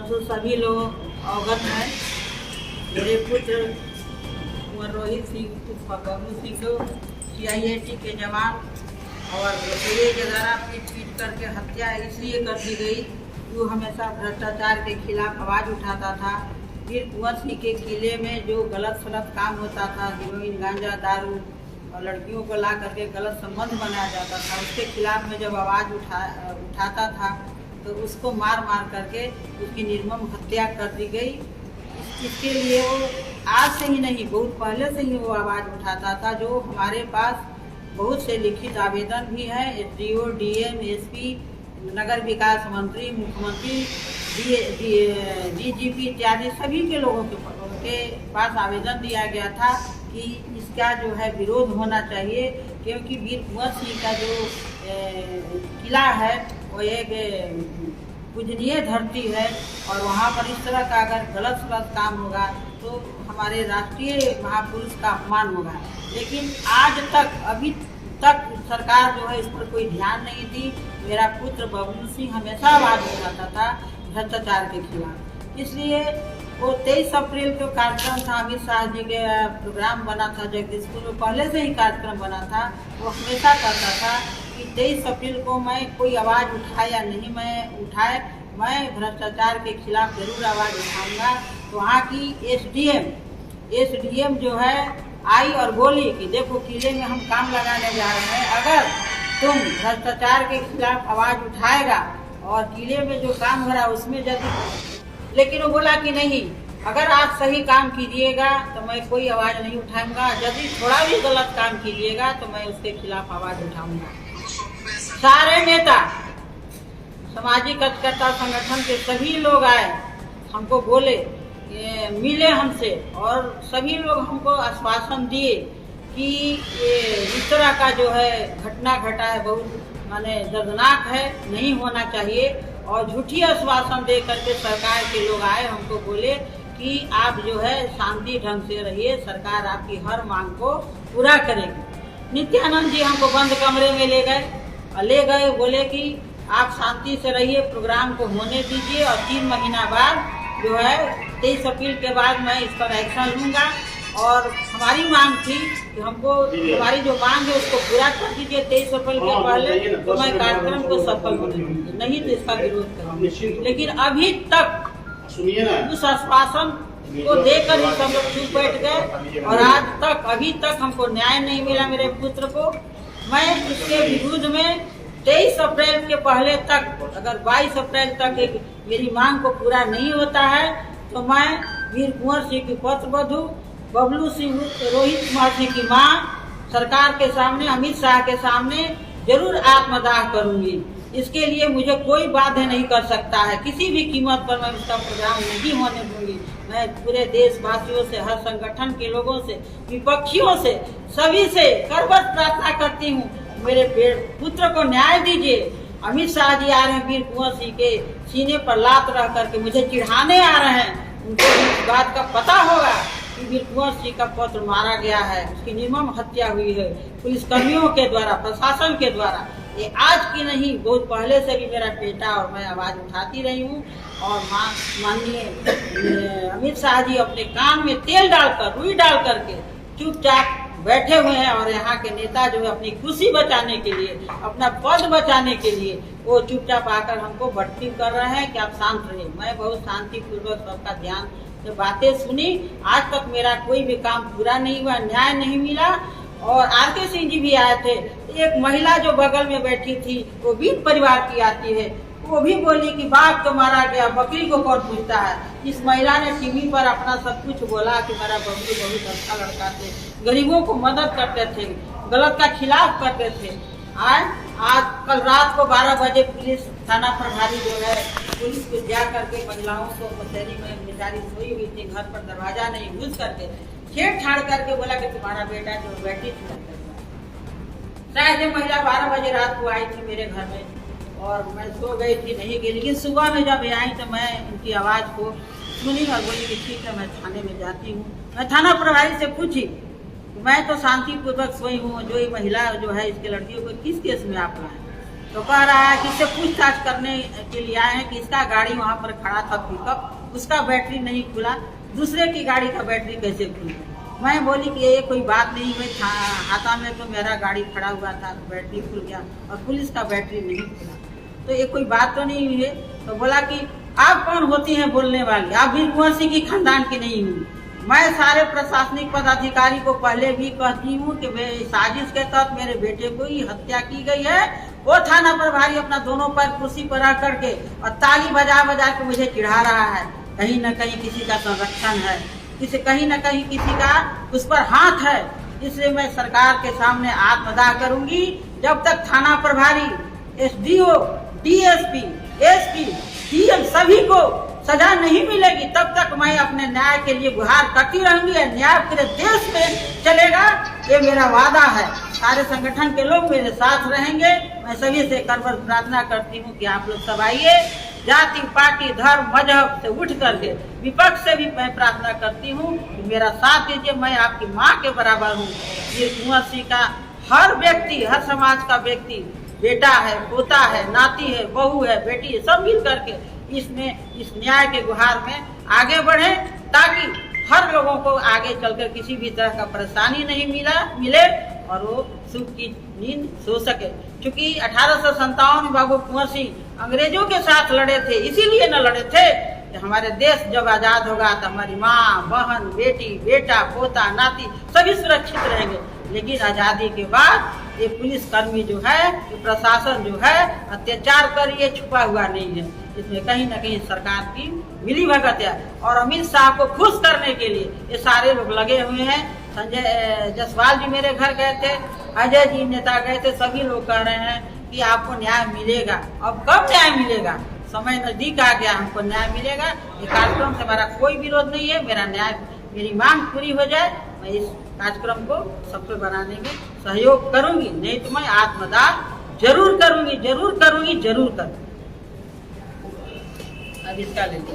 परंतु सभी लोग अवगत हैं। मेरे पुत्र कुंवर रोहित सिंह उर्फ बबलू सिंह को CIAT के जवान और पूरे जगारा पीट करके हत्या इसलिए कर दी गई कि वो हमेशा भ्रष्टाचार के खिलाफ आवाज़ उठाता था। फिर कुंवर सिंह के किले में जो गलत सलत काम होता था, हीरोइन, गांजा, दारू और लड़कियों को ला करके गलत संबंध बनाया जाता था, उसके खिलाफ में जब आवाज़ उठाता था तो उसको मार मार करके उसकी निर्मम हत्या कर दी गई। इसके लिए वो आज से ही नहीं, बहुत पहले से ही वो आवाज़ उठाता था। जो हमारे पास बहुत से लिखित आवेदन भी हैं, SDO, DM, SP, नगर विकास मंत्री, मुख्यमंत्री, DGP इत्यादि सभी के लोगों के पास आवेदन दिया गया था कि इसका जो है विरोध होना चाहिए, क्योंकि वीर कुंवर सिंह का जो किला है वो एक पूजनीय धरती है और वहाँ पर इस तरह का अगर गलत सलत काम होगा तो हमारे राष्ट्रीय महापुरुष का अपमान होगा। लेकिन आज तक, अभी तक सरकार जो है इस पर कोई ध्यान नहीं दी। मेरा पुत्र बबलू सिंह हमेशा आवाज़ उठाता था भ्रष्टाचार के खिलाफ। इसलिए वो 23 अप्रैल को कार्यक्रम था, अमित शाह जी के प्रोग्राम बना था जगदीशपुर में, पहले से ही कार्यक्रम बना था। वो हमेशा कहता था कि 23 अप्रैल को मैं कोई आवाज़ उठाए या नहीं मैं उठाए, मैं भ्रष्टाचार के खिलाफ जरूर आवाज़ उठाऊंगा। तो वहाँ की SDM जो है आई और बोली कि देखो किले में हम काम लगाने जा रहे हैं, अगर तुम भ्रष्टाचार के खिलाफ आवाज़ उठाएगा और किले में जो काम हो रहा है उसमें यदि, लेकिन वो बोला कि नहीं, अगर आप सही काम कीजिएगा तो मैं कोई आवाज़ नहीं उठाऊंगा, यदि थोड़ा भी गलत काम कीजिएगा तो मैं उसके खिलाफ आवाज़ उठाऊंगा। सारे नेता, सामाजिक कार्यकर्ता संगठन के सभी लोग आए, हमको बोले, मिले हमसे और सभी लोग हमको आश्वासन दिए कि इस तरह का जो है घटना घटा है बहुत माने दर्दनाक है, नहीं होना चाहिए। और झूठी आश्वासन दे करके सरकार के लोग आए, हमको बोले कि आप जो है शांति ढंग से रहिए, सरकार आपकी हर मांग को पूरा करेगी। नित्यानंद जी हमको बंद कमरे में ले गए, बोले कि आप शांति से रहिए, प्रोग्राम को होने दीजिए और 3 महीना बाद जो है 23 अप्रैल के बाद मैं इस पर एक्शन लूँगा। और हमारी मांग थी कि हमको हमारी जो मांग है उसको पूरा कर दीजिए 23 अप्रैल के पहले, तो मैं कार्यक्रम को सफल होने दूँगी, नहीं तो इसका विरोध करूँगी। लेकिन अभी तक उस आश्वासन को देकर ही सब लोग चुप बैठ गए और आज तक, अभी तक हमको न्याय नहीं मिला मेरे पुत्र को। मैं इसके विरुद्ध में 23 अप्रैल के पहले तक, अगर 22 अप्रैल तक मेरी मांग को पूरा नहीं होता है तो मैं वीर कुंवर सिंह की पुत्रवधू बबलू सिंह रोहित कुमार सिंह की मां सरकार के सामने, अमित शाह के सामने जरूर आत्मदाह करूंगी। इसके लिए मुझे कोई बाध्य नहीं कर सकता है, किसी भी कीमत पर मैं उसका प्रोग्राम नहीं होने दूंगी। मैं पूरे देशवासियों से, हर संगठन के लोगों से, विपक्षियों से, सभी से करबद्ध प्रार्थना करती हूँ, मेरे पुत्र को न्याय दीजिए। अमित शाह जी आ रहे हैं वीर कुंवर सिंह के सीने पर लात रह करके मुझे चिढ़ाने आ रहे हैं, उनको इस बात का पता होगा कि वीर कुंवर सिंह का पुत्र मारा गया है, उसकी निर्मम हत्या हुई है पुलिसकर्मियों के द्वारा, प्रशासन के द्वारा। ये आज की नहीं, बहुत पहले से भी मेरा बेटा और मैं आवाज़ उठाती रही हूँ। और माननीय अमित शाह जी अपने कान में तेल डालकर, रुई डाल करके चुपचाप बैठे हुए हैं और यहाँ के नेता जो है अपनी खुशी बचाने के लिए, अपना पद बचाने के लिए वो चुपचाप आकर हमको भर्ती कर रहे हैं कि आप शांत रहिए। मैं बहुत शांतिपूर्वक सबका ध्यान से बातें सुनी, आज तक मेरा कोई भी काम पूरा नहीं हुआ, न्याय नहीं मिला। और RK सिंह जी भी आए थे, एक महिला जो बगल में बैठी थी वो भी परिवार की आती है, वो भी बोली कि बाप तो मारा गया, बकरी को कौन पूछता है। इस महिला ने टीवी पर अपना सब कुछ बोला कि मेरा बबलू बहुत अच्छा लड़का थे, गरीबों को मदद करते थे, गलत का खिलाफ करते थे। आज कल रात को 12 बजे पुलिस थाना प्रभारी जो है पुलिस को जा करके महिलाओं को कचहरी में बेचारी सोई हुई थी, घर पर दरवाजा नहीं, घुस करके छेड़छाड़ करके बोला कि तुम्हारा बेटा जो बैठी थी। शायद ये महिला 12 बजे रात को आई थी मेरे घर में और मैं सो गई थी, नहीं गई। लेकिन सुबह में जब आई तो मैं इनकी आवाज़ को सुनी और बोली कि ठीक है मैं थाने में जाती हूँ। मैं थाना प्रभारी से पूछी, मैं तो शांतिपूर्वक सोई हूँ, जो ये महिला जो है इसके लड़कियों को किस केस में आप लाए? तो कह रहा है कि इससे पूछताछ करने के लिए आए हैं कि इसका गाड़ी वहाँ पर खड़ा था पिकअप, उसका बैटरी नहीं खुला, दूसरे की गाड़ी का बैटरी कैसे खुला। मैं बोली कि ये कोई बात नहीं हुई, हाथा में तो मेरा गाड़ी खड़ा हुआ था, बैटरी खुल गया और पुलिस का बैटरी नहीं खुला, तो ये कोई बात तो नहीं हुई है। तो बोला कि आप कौन होती हैं बोलने वाली, आप वीर कुंवर सिंह की खानदान की नहीं हुई। मैं सारे प्रशासनिक पदाधिकारी को पहले भी कहती हूँ कि साजिश के तहत मेरे बेटे को ही हत्या की गई है। वो थाना प्रभारी अपना दोनों पैर कुर्सी पर रख करके और ताली बजा बजा के मुझे चिढ़ा रहा है। कहीं न कहीं किसी का संरक्षण है, कहीं न कहीं किसी का उस पर हाथ है। इसलिए मैं सरकार के सामने आत्मदाह करूंगी, जब तक थाना प्रभारी, एसडीओ, डीएसपी, एसपी, डीएम सभी को सजा नहीं मिलेगी, तब तक मैं अपने न्याय के लिए गुहार करती रहूंगी। न्याय पूरे देश में चलेगा, ये मेरा वादा है। सारे संगठन के लोग मेरे साथ रहेंगे। मैं सभी से करबद्ध प्रार्थना करती हूँ कि आप लोग सब आइए। जाति, पार्टी, धर्म, मजहब से उठ करके विपक्ष से भी मैं प्रार्थना करती हूँ कि मेरा साथ दीजिए। मैं आपकी माँ के बराबर हूँ। ये कुंवर सिंह का हर व्यक्ति, हर समाज का व्यक्ति, बेटा है, पोता है, नाती है, बहू है, बेटी है, सब मिल करके इसमें इस न्याय के गुहार में आगे बढ़े, ताकि हर लोगों को आगे चलकर किसी भी तरह का परेशानी नहीं मिले और वो सुख की नींद सो सके। क्योंकि 1857 में बाबू कुंवर सिंह अंग्रेजों के साथ लड़े थे, इसीलिए न लड़े थे कि हमारे देश जब आजाद होगा तो हमारी माँ, बहन, बेटी, बेटा, पोता, नाती सभी सुरक्षित रहेंगे। लेकिन आजादी के बाद ये पुलिस कर्मी जो है, ये प्रशासन जो है, अत्याचार कर ये छुपा हुआ नहीं है। इसमें कहीं न कहीं सरकार की मिली भगत है। और अमित शाह को खुश करने के लिए ये सारे लोग लगे हुए हैं। संजय जायसवाल जी मेरे घर गए थे, अजय जी नेता गए थे, सभी लोग कह रहे हैं कि आपको न्याय मिलेगा। अब कब न्याय मिलेगा? समय नजदीक आ गया, हमको न्याय मिलेगा। ये कार्यक्रम से हमारा कोई विरोध नहीं है। मेरा न्याय, मेरी मांग पूरी हो जाए, मैं इस कार्यक्रम को सफल बनाने में सहयोग करूंगी। नहीं तो मैं आत्मदाह जरूर करूंगी, जरूर करूंगी, जरूर करूंगी। अब इसका ले लो।